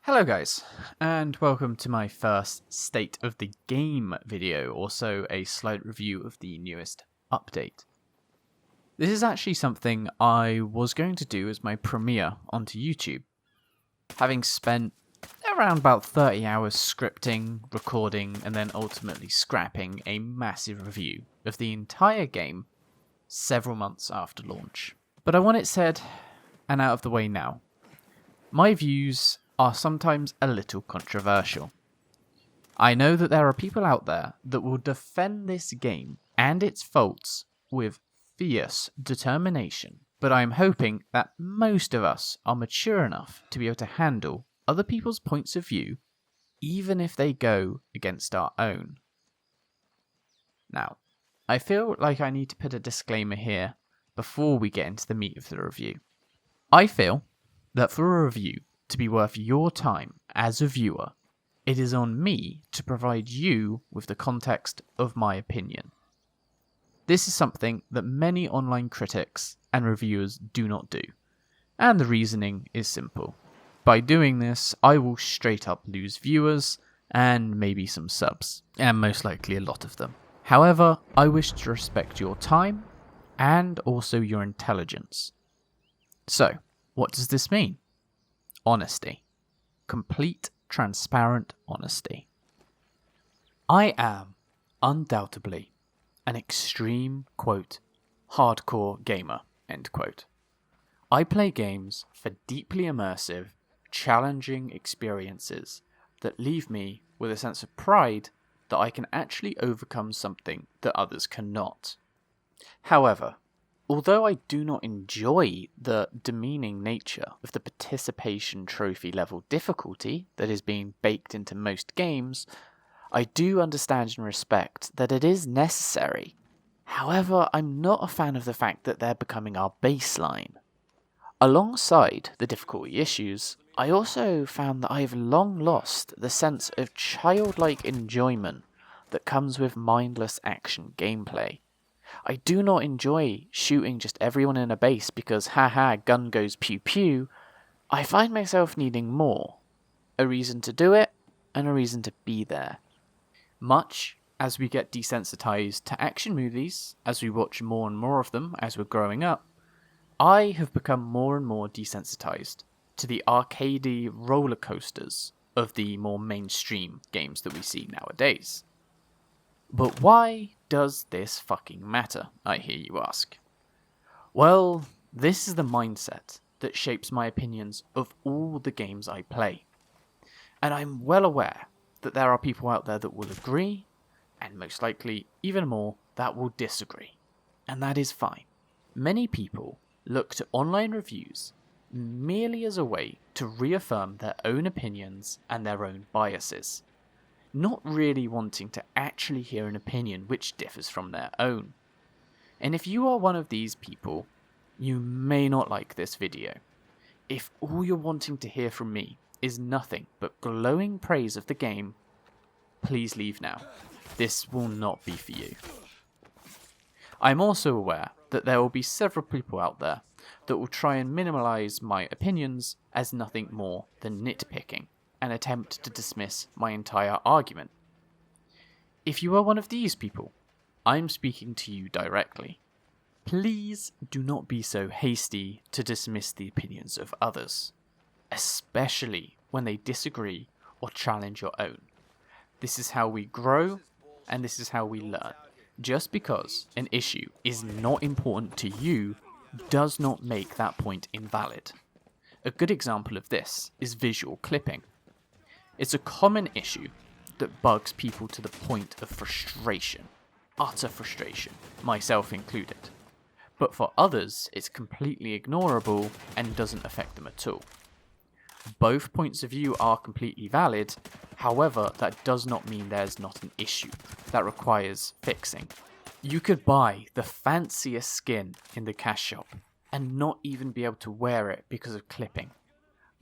Hello guys, and welcome to my first State of the Game video, also a slight review of the newest update. This is actually something I was going to do as my premiere onto YouTube. Having spent around about 30 hours scripting, recording, and then ultimately scrapping a massive review of the entire game several months after launch. But I want it said and out of the way now. My views are sometimes a little controversial. I know that there are people out there that will defend this game and its faults with fierce determination, but I'm hoping that most of us are mature enough to be able to handle other people's points of view, even if they go against our own. Now, I feel like I need to put a disclaimer here before we get into the meat of the review. I feel that for a review to be worth your time as a viewer, it is on me to provide you with the context of my opinion. This is something that many online critics and reviewers do not do, and the reasoning is simple. By doing this, I will straight up lose viewers and maybe some subs, and most likely a lot of them. However, I wish to respect your time and also your intelligence. So, what does this mean? Honesty. Complete, transparent honesty. I am, undoubtedly, an extreme, quote, hardcore gamer, end quote. I play games for deeply immersive, challenging experiences that leave me with a sense of pride that I can actually overcome something that others cannot. However, although I do not enjoy the demeaning nature of the participation trophy level difficulty that is being baked into most games, I do understand and respect that it is necessary. However, I'm not a fan of the fact that they're becoming our baseline. Alongside the difficulty issues, I also found that I've long lost the sense of childlike enjoyment that comes with mindless action gameplay. I do not enjoy shooting just everyone in a base because haha gun goes pew pew. I find myself needing more. A reason to do it and a reason to be there. Much as we get desensitized to action movies, as we watch more and more of them as we're growing up, I have become more and more desensitized to the arcadey roller coasters of the more mainstream games that we see nowadays. But why does this fucking matter, I hear you ask? Well, this is the mindset that shapes my opinions of all the games I play. And I'm well aware that there are people out there that will agree, and most likely even more that will disagree. And that is fine. Many people look to online reviews merely as a way to reaffirm their own opinions and their own biases, not really wanting to actually hear an opinion which differs from their own. And if you are one of these people, you may not like this video. If all you're wanting to hear from me is nothing but glowing praise of the game, please leave now. This will not be for you. I'm also aware that there will be several people out there that will try and minimize my opinions as nothing more than nitpicking, and attempt to dismiss my entire argument. If you are one of these people, I'm speaking to you directly. Please do not be so hasty to dismiss the opinions of others, especially when they disagree or challenge your own. This is how we grow, and this is how we learn. Just because an issue is not important to you does not make that point invalid. A good example of this is visual clipping. It's a common issue that bugs people to the point of frustration, utter frustration, myself included. But for others, it's completely ignorable and doesn't affect them at all. Both points of view are completely valid, however, that does not mean there's not an issue that requires fixing. You could buy the fanciest skin in the cash shop and not even be able to wear it because of clipping.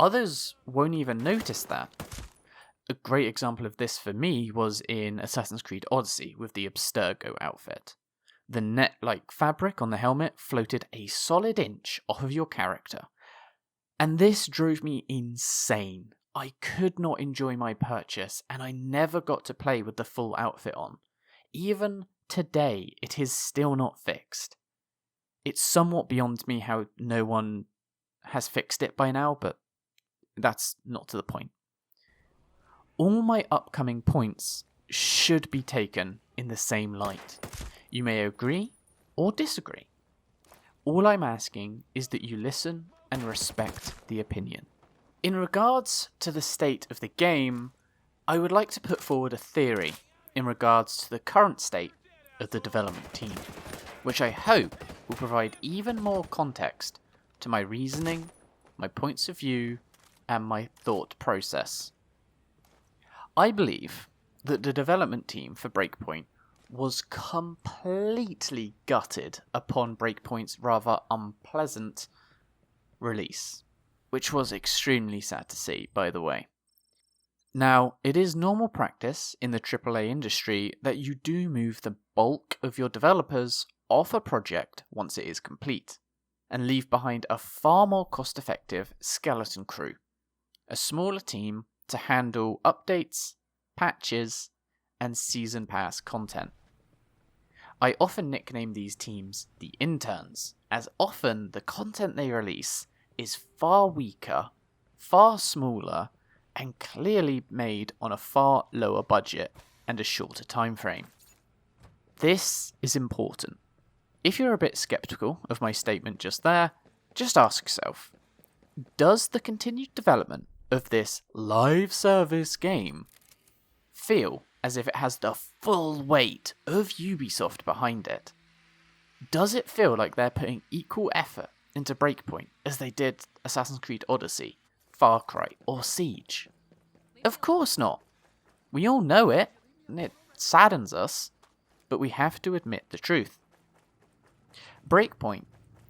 Others won't even notice that. A great example of this for me was in Assassin's Creed Odyssey with the Abstergo outfit. The net-like fabric on the helmet floated a solid inch off of your character, and this drove me insane. I could not enjoy my purchase, and I never got to play with the full outfit on. Even today, it is still not fixed. It's somewhat beyond me how no one has fixed it by now, but that's not to the point. All my upcoming points should be taken in the same light. You may agree or disagree. All I'm asking is that you listen and respect the opinion. In regards to the state of the game, I would like to put forward a theory in regards to the current state of the development team, which I hope will provide even more context to my reasoning, my points of view, and my thought process. I believe that the development team for Breakpoint was completely gutted upon Breakpoint's rather unpleasant release, which was extremely sad to see, by the way. Now, it is normal practice in the AAA industry that you do move the bulk of your developers off a project once it is complete, and leave behind a far more cost-effective skeleton crew, a smaller team to handle updates, patches, and season pass content. I often nickname these teams the interns, as often the content they release is far weaker, far smaller, and clearly made on a far lower budget and a shorter time frame. This is important. If you're a bit skeptical of my statement just there, just ask yourself, does the continued development of this live service game feel as if it has the full weight of Ubisoft behind it? Does it feel like they're putting equal effort into Breakpoint as they did Assassin's Creed Odyssey, Far Cry, or Siege? Of course not. We all know it, and it saddens us, but we have to admit the truth. Breakpoint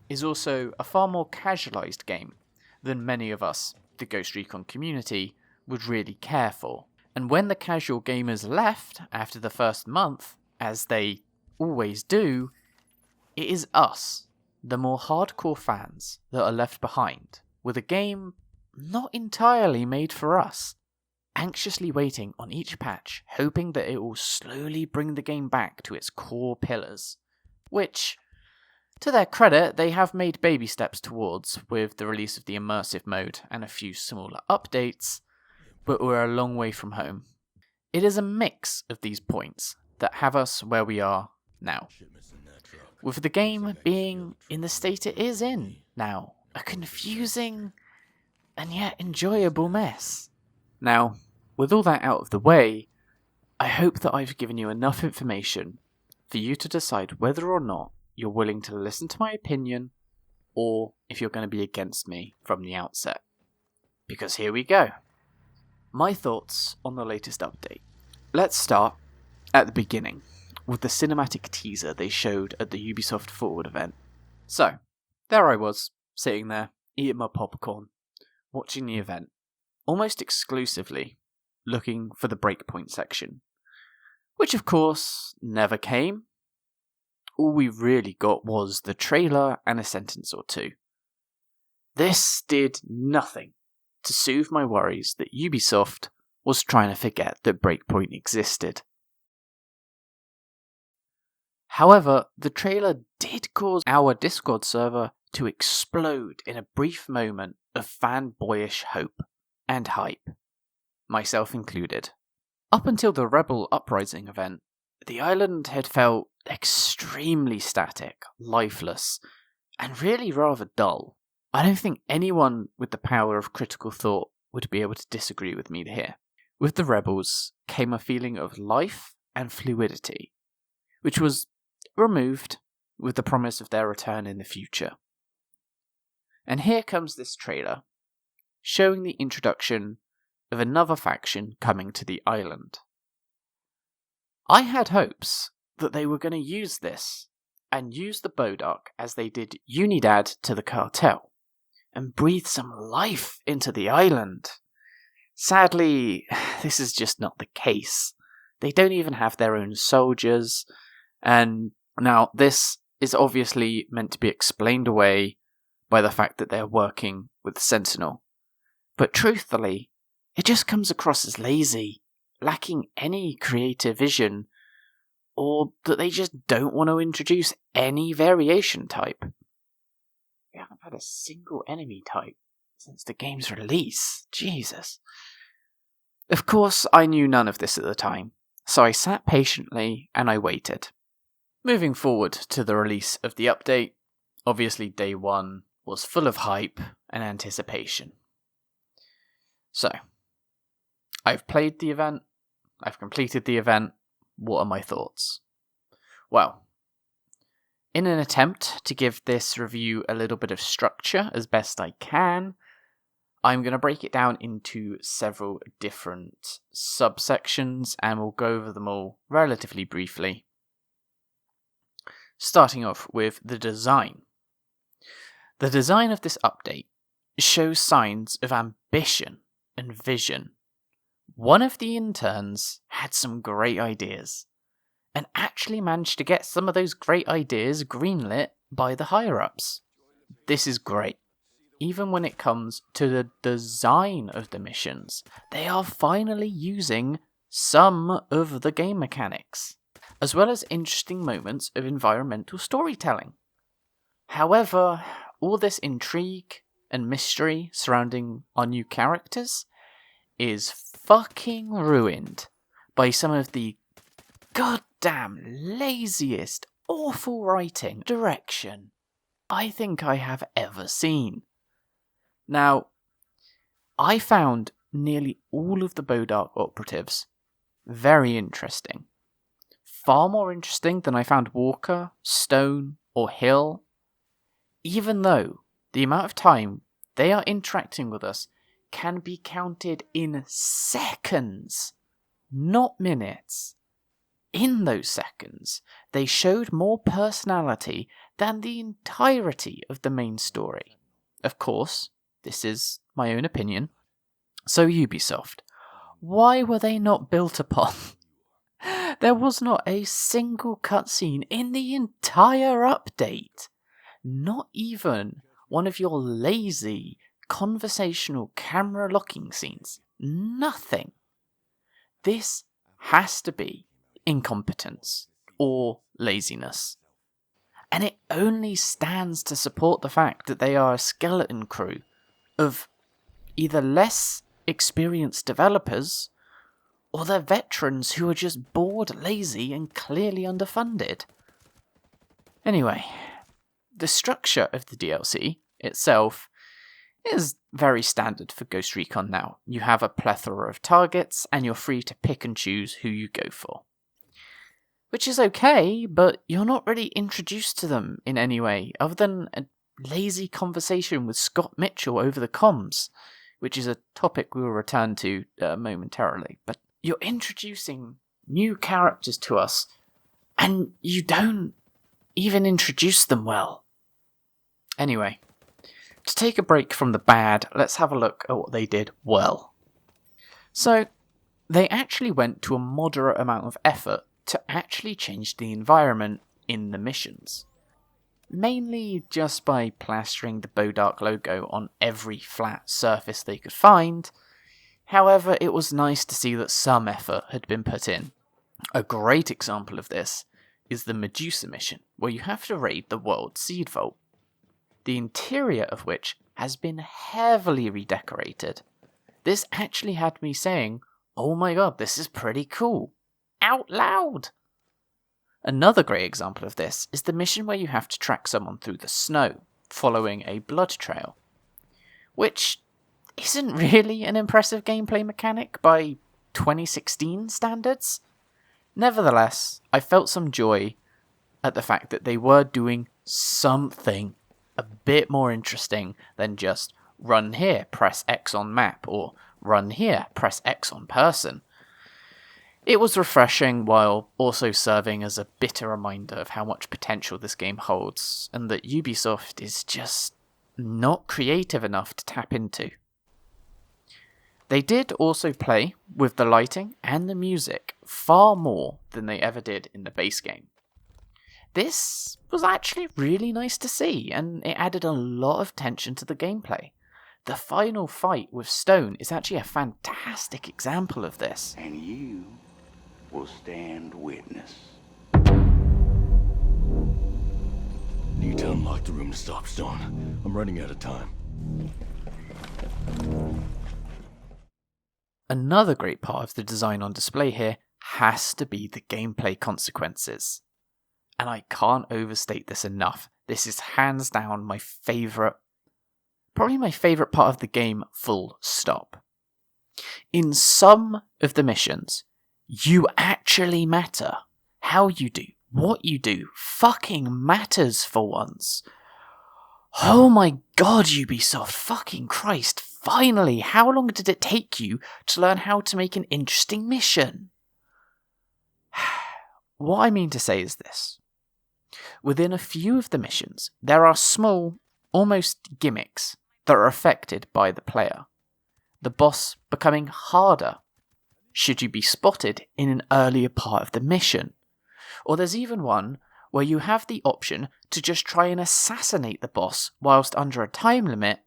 is also a far more casualized game than many of us, the Ghost Recon community, would really care for. And when the casual gamers left after the first month, as they always do, it is us, the more hardcore fans, that are left behind, with a game not entirely made for us, anxiously waiting on each patch, hoping that it will slowly bring the game back to its core pillars, which, to their credit, they have made baby steps towards with the release of the immersive mode and a few smaller updates, but we're a long way from home. It is a mix of these points that have us where we are now, with the game being in the state it is in now, a confusing and yet enjoyable mess. Now, with all that out of the way, I hope that I've given you enough information for you to decide whether or not you're willing to listen to my opinion, or if you're going to be against me from the outset. Because here we go. My thoughts on the latest update. Let's start at the beginning, with the cinematic teaser they showed at the Ubisoft Forward event. So, there I was, sitting there, eating my popcorn, watching the event, almost exclusively looking for the Breakpoint section, which of course never came. All we really got was the trailer and a sentence or two. This did nothing to soothe my worries that Ubisoft was trying to forget that Breakpoint existed. However, the trailer did cause our Discord server to explode in a brief moment of fanboyish hope and hype, myself included. Up until the Rebel Uprising event, the island had felt extremely static, lifeless, and really rather dull. I don't think anyone with the power of critical thought would be able to disagree with me here. With the Rebels came a feeling of life and fluidity, which was removed with the promise of their return in the future. And here comes this trailer, showing the introduction of another faction coming to the island. I had hopes that they were going to use this, and use the Bodark as they did Unidad to the cartel, and breathe some life into the island. Sadly, this is just not the case. They don't even have their own soldiers, and now this is obviously meant to be explained away by the fact that they're working with Sentinel. But truthfully, it just comes across as lazy, lacking any creative vision, or that they just don't want to introduce any variation type. We haven't had a single enemy type since the game's release. Jesus. Of course, I knew none of this at the time, so I sat patiently and I waited. Moving forward to the release of the update, obviously day one was full of hype and anticipation. So, I've played the event, I've completed the event. What are my thoughts? Well, in an attempt to give this review a little bit of structure as best I can, I'm going to break it down into several different subsections and we'll go over them all relatively briefly. Starting off with the design. The design of this update shows signs of ambition and vision. One of the interns had some great ideas, and actually managed to get some of those great ideas greenlit by the higher-ups. This is great. Even when it comes to the design of the missions, they are finally using some of the game mechanics, as well as interesting moments of environmental storytelling. However, all this intrigue and mystery surrounding our new characters is fucking ruined by some of the goddamn laziest, awful writing direction I think I have ever seen. Now, I found nearly all of the Bodark operatives very interesting. Far more interesting than I found Walker, Stone, or Hill, even though the amount of time they are interacting with us can be counted in seconds, not minutes. In those seconds, they showed more personality than the entirety of the main story. Of course, this is my own opinion. So Ubisoft, why were they not built upon? There was not a single cutscene in the entire update. Not even one of your lazy, conversational camera locking scenes. Nothing. This has to be incompetence or laziness. And it only stands to support the fact that they are a skeleton crew of either less experienced developers or they're veterans who are just bored, lazy, and clearly underfunded. Anyway, the structure of the DLC itself is very standard for Ghost Recon now. You have a plethora of targets, and you're free to pick and choose who you go for. Which is okay, but you're not really introduced to them in any way, other than a lazy conversation with Scott Mitchell over the comms, which is a topic we will return to momentarily. But you're introducing new characters to us, and you don't even introduce them well. Anyway, to take a break from the bad, let's have a look at what they did well. So, they actually went to a moderate amount of effort to actually change the environment in the missions. Mainly just by plastering the Bodark logo on every flat surface they could find. However, it was nice to see that some effort had been put in. A great example of this is the Medusa mission, where you have to raid the World Seed Vault, the interior of which has been heavily redecorated. This actually had me saying, "Oh my god, this is pretty cool," out loud. Another great example of this is the mission where you have to track someone through the snow, following a blood trail, which isn't really an impressive gameplay mechanic by 2016 standards. Nevertheless, I felt some joy at the fact that they were doing something a bit more interesting than just run here, press X on map, or run here, press X on person. It was refreshing while also serving as a bitter reminder of how much potential this game holds, and that Ubisoft is just not creative enough to tap into. They did also play with the lighting and the music far more than they ever did in the base game. This was actually really nice to see, and it added a lot of tension to the gameplay. The final fight with Stone is actually a fantastic example of this. And you will stand witness. Need to unlock the room to stop Stone. I'm running out of time. Another great part of the design on display here has to be the gameplay consequences. And I can't overstate this enough. This is hands down my favourite, probably my favourite part of the game, full stop. In some of the missions, you actually matter. How you do, what you do, fucking matters for once. Oh my god, Ubisoft, fucking Christ, finally, how long did it take you to learn how to make an interesting mission? What I mean to say is this. Within a few of the missions, there are small, almost gimmicks that are affected by the player. The boss becoming harder should you be spotted in an earlier part of the mission. Or there's even one where you have the option to just try and assassinate the boss whilst under a time limit,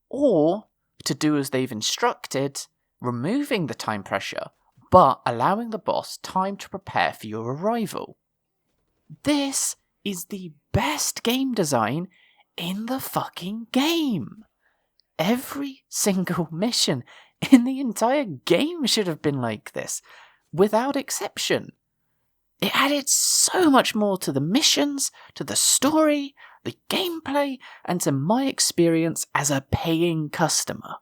or to do as they've instructed, removing the time pressure, but allowing the boss time to prepare for your arrival. This is the best game design in the fucking game. Every single mission in the entire game should have been like this, without exception. It added so much more to the missions, to the story, the gameplay, and to my experience as a paying customer.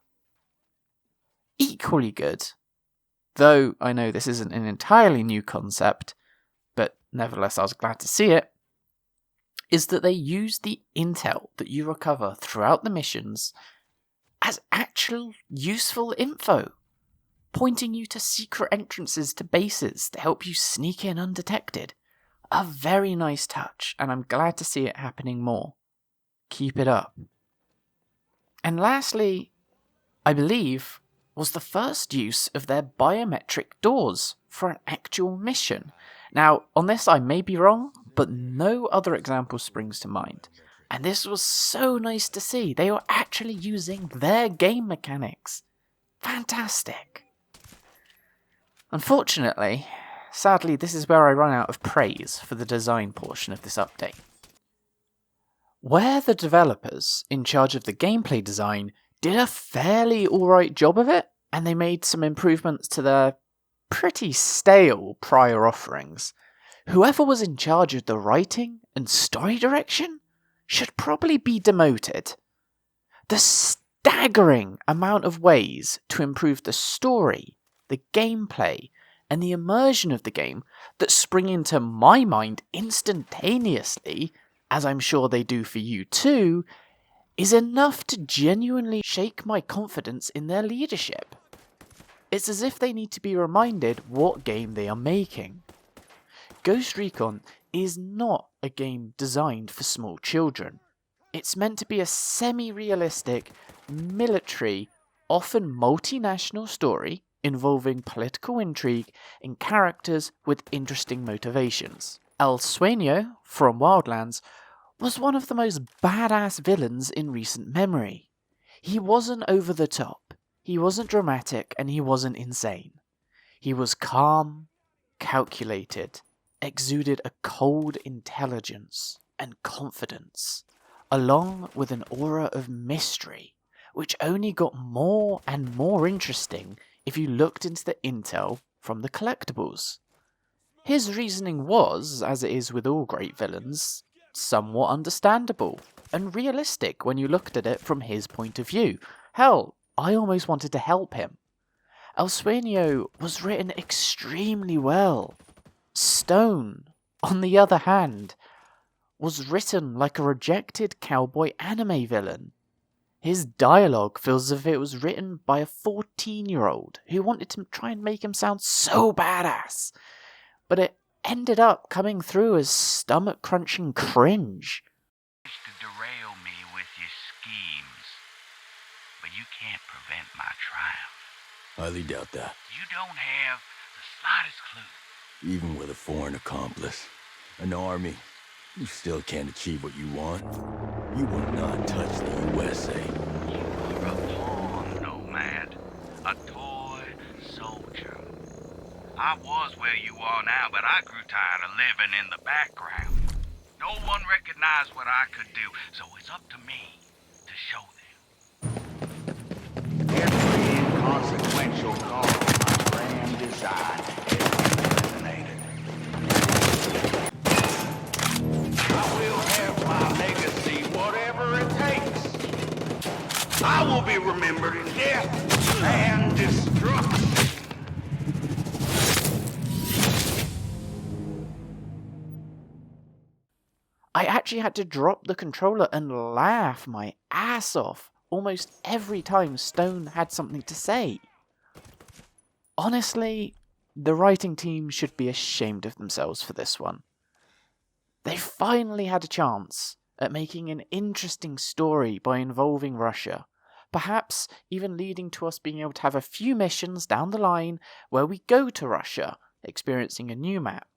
Equally good, though I know this isn't an entirely new concept, but nevertheless I was glad to see it, is that they use the intel that you recover throughout the missions as actual useful info, pointing you to secret entrances to bases to help you sneak in undetected. A very nice touch, and I'm glad to see it happening more. Keep it up. And lastly, I believe, was the first use of their biometric doors for an actual mission. Now, on this I may be wrong, but no other example springs to mind. And this was so nice to see. They were actually using their game mechanics. Fantastic. Unfortunately, sadly, this is where I run out of praise for the design portion of this update. Where the developers in charge of the gameplay design did a fairly alright job of it, and they made some improvements to their pretty stale prior offerings, whoever was in charge of the writing and story direction should probably be demoted. The staggering amount of ways to improve the story, the gameplay, and the immersion of the game that spring into my mind instantaneously, as I'm sure they do for you too, is enough to genuinely shake my confidence in their leadership. It's as if they need to be reminded what game they are making. Ghost Recon is not a game designed for small children. It's meant to be a semi-realistic, military, often multinational story involving political intrigue and characters with interesting motivations. El Sueño from Wildlands was one of the most badass villains in recent memory. He wasn't over the top, he wasn't dramatic, and he wasn't insane. He was calm, calculated, exuded a cold intelligence and confidence, along with an aura of mystery, which only got more and more interesting if you looked into the intel from the collectibles. His reasoning was, as it is with all great villains, somewhat understandable and realistic when you looked at it from his point of view. Hell, I almost wanted to help him. El Sueño was written extremely well. Stone, on the other hand, was written like a rejected cowboy anime villain. His dialogue feels as if it was written by a 14-year-old who wanted to try and make him sound so badass, but it ended up coming through as stomach-crunching cringe. To derail me with your schemes, but you can't prevent my triumph. Highly doubt that. You don't have the slightest clue. Even with a foreign accomplice, an army, you still can't achieve what you want. You will not touch the USA. You are a pawn I was where you are now, but I grew tired of living in the background. No one recognized what I could do, so it's up to me to show them. Every inconsequential call my grand design has eliminated. I will have my legacy, whatever it takes. I will be remembered in death and destruction. I actually had to drop the controller and laugh my ass off almost every time Stone had something to say. Honestly, the writing team should be ashamed of themselves for this one. They finally had a chance at making an interesting story by involving Russia, perhaps even leading to us being able to have a few missions down the line where we go to Russia, experiencing a new map.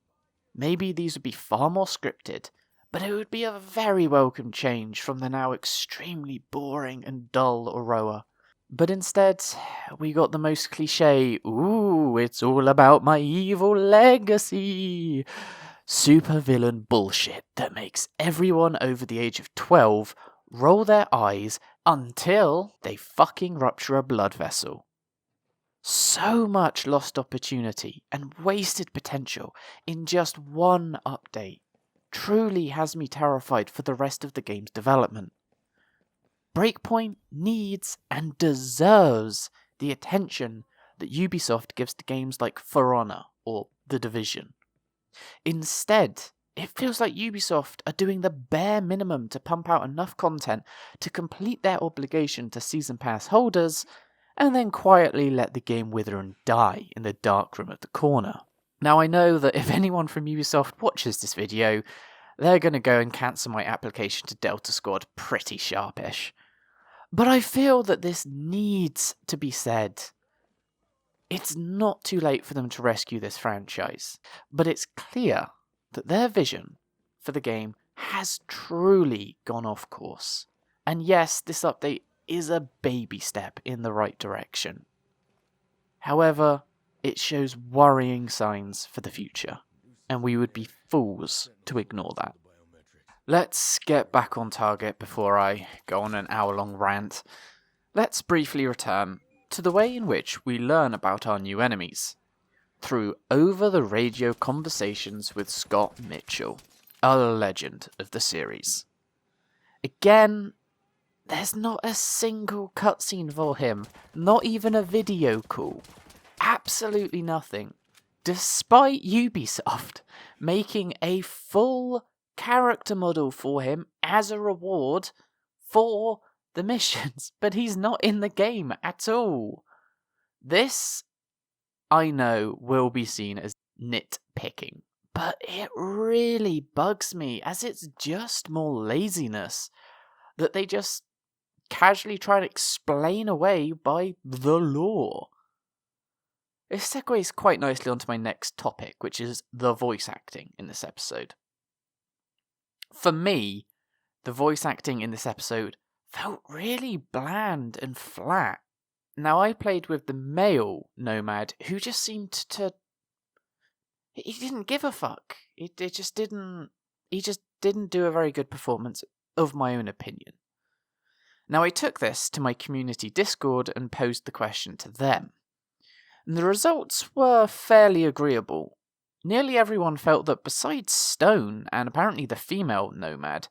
Maybe these would be far more scripted, but it would be a very welcome change from the now extremely boring and dull Aurora. But instead, we got the most cliché, ooh, it's all about my evil legacy, supervillain bullshit that makes everyone over the age of 12 roll their eyes until they fucking rupture a blood vessel. So much lost opportunity and wasted potential in just one update truly has me terrified for the rest of the game's development. Breakpoint needs and deserves the attention that Ubisoft gives to games like For Honor or The Division. Instead, it feels like Ubisoft are doing the bare minimum to pump out enough content to complete their obligation to Season Pass holders, and then quietly let the game wither and die in the darkroom at the corner. Now, I know that if anyone from Ubisoft watches this video, they're going to go and cancel my application to Delta Squad pretty sharpish. But I feel that this needs to be said. It's not too late for them to rescue this franchise, but it's clear that their vision for the game has truly gone off course. And yes, this update is a baby step in the right direction. However, it shows worrying signs for the future, and we would be fools to ignore that. Let's get back on target before I go on an hour-long rant. Let's briefly return to the way in which we learn about our new enemies, through over-the-radio conversations with Scott Mitchell, a legend of the series. Again, there's not a single cutscene for him, not even a video call. Absolutely nothing, despite Ubisoft making a full character model for him as a reward for the missions, but he's not in the game at all. This, I know, will be seen as nitpicking, but it really bugs me, as it's just more laziness that they just casually try to explain away by the lore. This segues quite nicely onto my next topic, which is the voice acting in this episode. For me, the voice acting in this episode felt really bland and flat. Now, I played with the male Nomad, who just seemed to... He didn't give a fuck. He just didn't do a very good performance, of my own opinion. Now, I took this to my community Discord and posed the question to them. And the results were fairly agreeable. Nearly everyone felt that besides Stone, and apparently the female Nomad,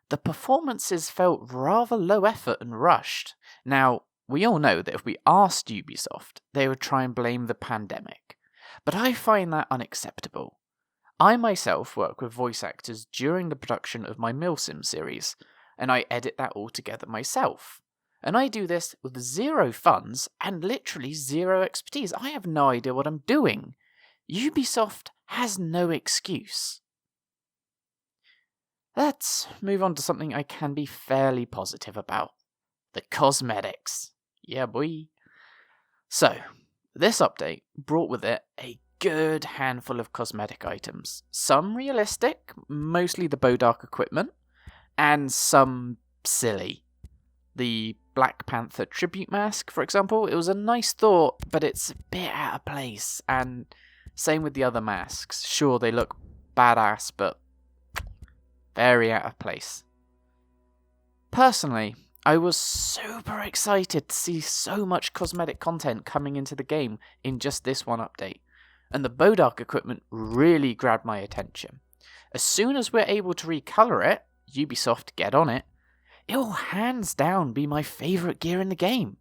the performances felt rather low effort and rushed. Now, we all know that if we asked Ubisoft, they would try and blame the pandemic. But I find that unacceptable. I myself work with voice actors during the production of my Milsim series, and I edit that all together myself. And I do this with zero funds and literally zero expertise. I have no idea what I'm doing. Ubisoft has no excuse. Let's move on to something I can be fairly positive about. The cosmetics. Yeah, boy. So, this update brought with it a good handful of cosmetic items. Some realistic, mostly the Bodark equipment, and some silly. The Black Panther tribute mask, for example, it was a nice thought, but it's a bit out of place, and Same with the other masks. Sure, they look badass, but very out of place. Personally, I was super excited to see so much cosmetic content coming into the game in just this one update, and the Bodark equipment really grabbed my attention. As soon as we're able to recolor it, Ubisoft get on it, it will hands down be my favourite gear in the game.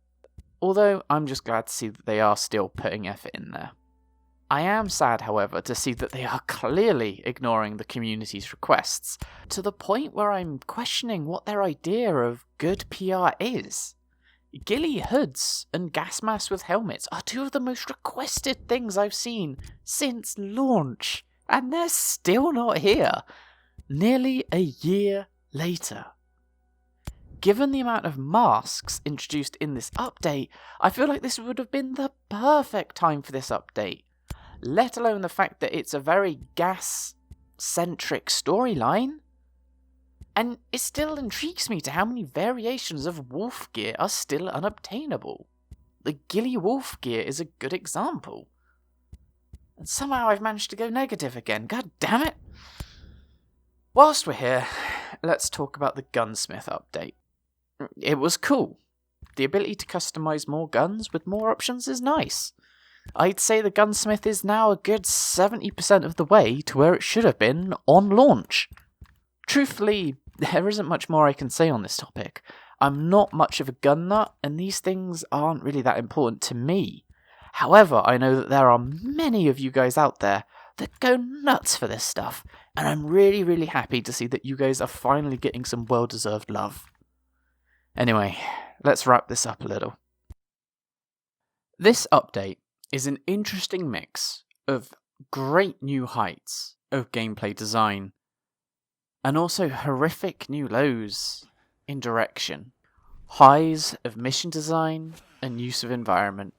Although I'm just glad to see that they are still putting effort in there. I am sad, however, to see that they are clearly ignoring the community's requests, to the point where I'm questioning what their idea of good PR is. Ghillie hoods and gas masks with helmets are two of the most requested things I've seen since launch, and they're still not here, nearly a year later. Given the amount of masks introduced in this update, I feel like this would have been the perfect time for this update, let alone the fact that it's a very gas-centric storyline. And it still intrigues me to how many variations of wolf gear are still unobtainable. The Ghillie wolf gear is a good example. And somehow I've managed to go negative again, god damn it! Whilst we're here, let's talk about the gunsmith update. It was cool. The ability to customize more guns with more options is nice. I'd say the gunsmith is now a good 70% of the way to where it should have been on launch. Truthfully, there isn't much more I can say on this topic. I'm not much of a gun nut, and these things aren't really that important to me. However, I know that there are many of you guys out there that go nuts for this stuff, and I'm really, really happy to see that you guys are finally getting some well-deserved love. Anyway, let's wrap this up a little. This update is an interesting mix of great new heights of gameplay design and also horrific new lows in direction, highs of mission design and use of environment,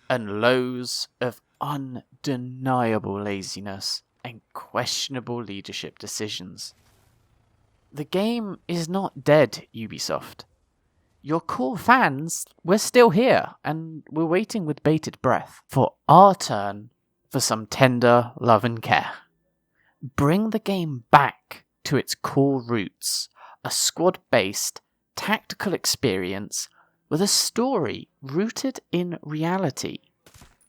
and lows of undeniable laziness and questionable leadership decisions. The game is not dead, Ubisoft. Your core fans, we're still here, and we're waiting with bated breath for our turn for some tender love and care. Bring the game back to its core roots, a squad-based, tactical experience with a story rooted in reality,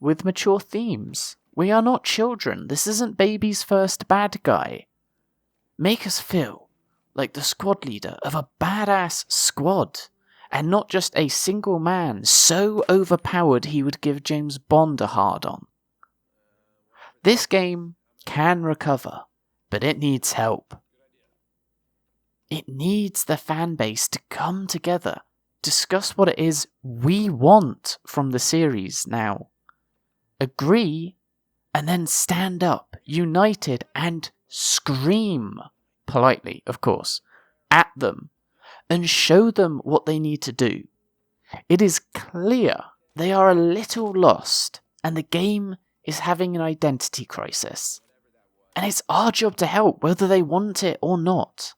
with mature themes. We are not children, this isn't baby's first bad guy. Make us feel like the squad leader of a badass squad, and not just a single man so overpowered he would give James Bond a hard-on. This game can recover, but it needs help. It needs the fanbase to come together, discuss what it is we want from the series now. Agree, and then stand up, united, and scream, politely, of course, at them, and show them what they need to do. It is clear they are a little lost, and the game is having an identity crisis. And it's our job to help, whether they want it or not.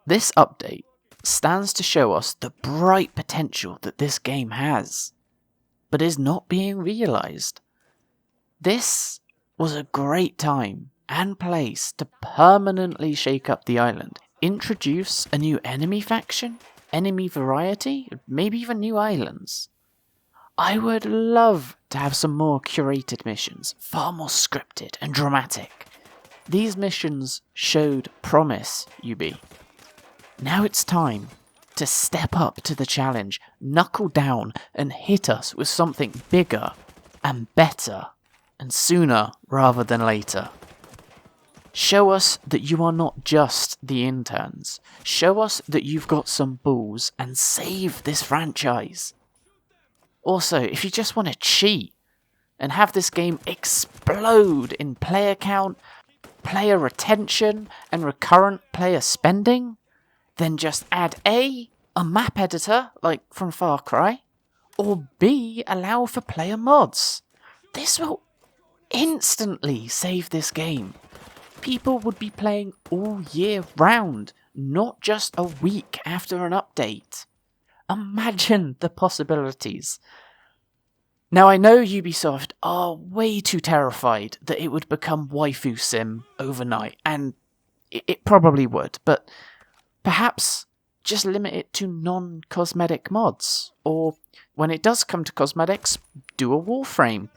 This update stands to show us the bright potential that this game has, but is not being realised. This was a great time and place to permanently shake up the island, introduce a new enemy faction, enemy variety, maybe even new islands. I would love to have some more curated missions, far more scripted and dramatic. These missions showed promise, UB. Now it's time to step up to the challenge, knuckle down and hit us with something bigger and better, and sooner rather than later. Show us that you are not just the interns. Show us that you've got some balls and save this franchise. Also, if you just want to cheat and have this game explode in player count, player retention, and recurrent player spending, then just add A, a map editor, like from Far Cry, or B, allow for player mods. This will instantly save this game. People would be playing all year round, not just a week after an update. Imagine the possibilities. Now, I know Ubisoft are way too terrified that it would become waifu sim overnight, and it probably would, but perhaps just limit it to non-cosmetic mods, or when it does come to cosmetics, do a warframe.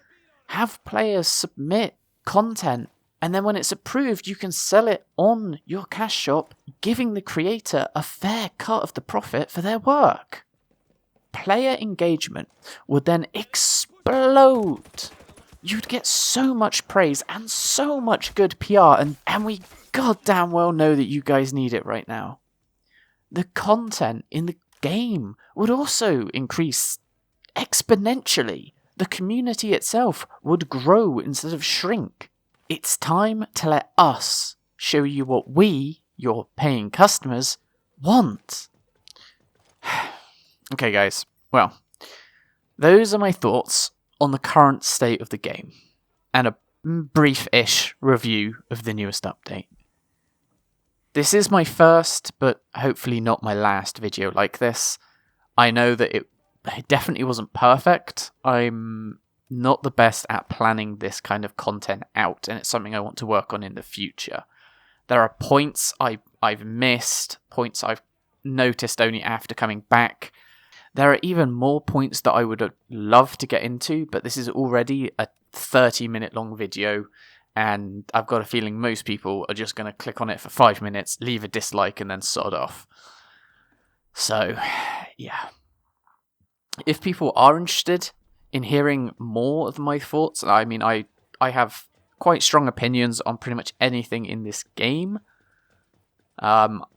Have players submit content, and then when it's approved, you can sell it on your cash shop, giving the creator a fair cut of the profit for their work. Player engagement would then explode. You'd get so much praise and so much good PR, and we goddamn well know that you guys need it right now. The content in the game would also increase exponentially. The community itself would grow instead of shrink. It's time to let us show you what we, your paying customers, want. Okay, guys. Well, those are my thoughts on the current state of the game, and a brief-ish review of the newest update. This is my first, but hopefully not my last video like this. I know that it definitely wasn't perfect. I'm not the best at planning this kind of content out, and it's something I want to work on in the future. There are points I've missed, points I've noticed only after coming back. There are even more points that I would love to get into, but this is already a 30-minute long video, and I've got a feeling most people are just going to click on it for 5 minutes, leave a dislike, and then sod off. So, yeah. If people are interested in hearing more of my thoughts, I mean, I have quite strong opinions on pretty much anything in this game.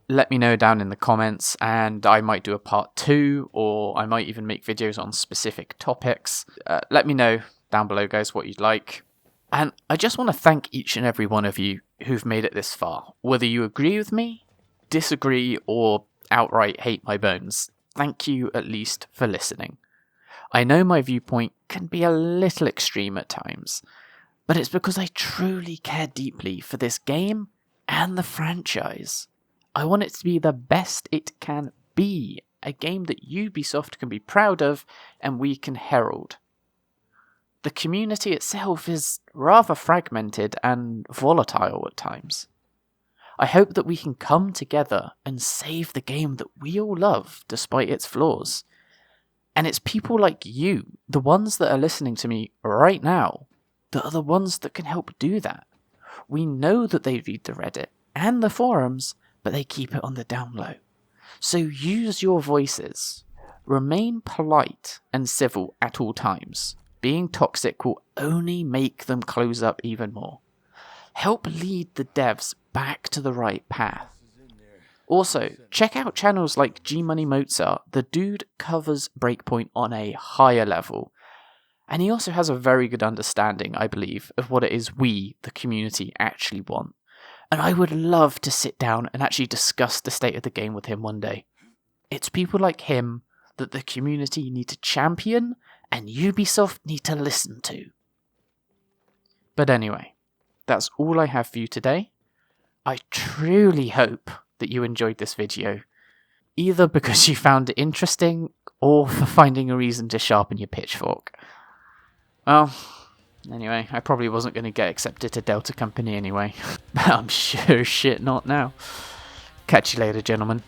Let me know down in the comments, and I might do a part 2, or I might even make videos on specific topics. Let me know down below, guys, what you'd like. And I just want to thank each and every one of you who've made it this far. Whether you agree with me, disagree, or outright hate my bones, thank you at least for listening. I know my viewpoint can be a little extreme at times, but it's because I truly care deeply for this game and the franchise. I want it to be the best it can be, a game that Ubisoft can be proud of and we can herald. The community itself is rather fragmented and volatile at times. I hope that we can come together and save the game that we all love despite its flaws. And it's people like you, the ones that are listening to me right now, that are the ones that can help do that. We know that they read the Reddit and the forums, but they keep it on the down low. So use your voices. Remain polite and civil at all times. Being toxic will only make them close up even more. Help lead the devs back to the right path. Also, check out channels like G Money Mozart. The dude covers Breakpoint on a higher level. And he also has a very good understanding, I believe, of what it is we, the community, actually want. And I would love to sit down and actually discuss the state of the game with him one day. It's people like him that the community need to champion and Ubisoft need to listen to. But anyway, that's all I have for you today. I truly hope that you enjoyed this video, either because you found it interesting or for finding a reason to sharpen your pitchfork. Well, anyway, I probably wasn't going to get accepted to Delta Company anyway, but I'm sure shit not now. Catch you later, gentlemen.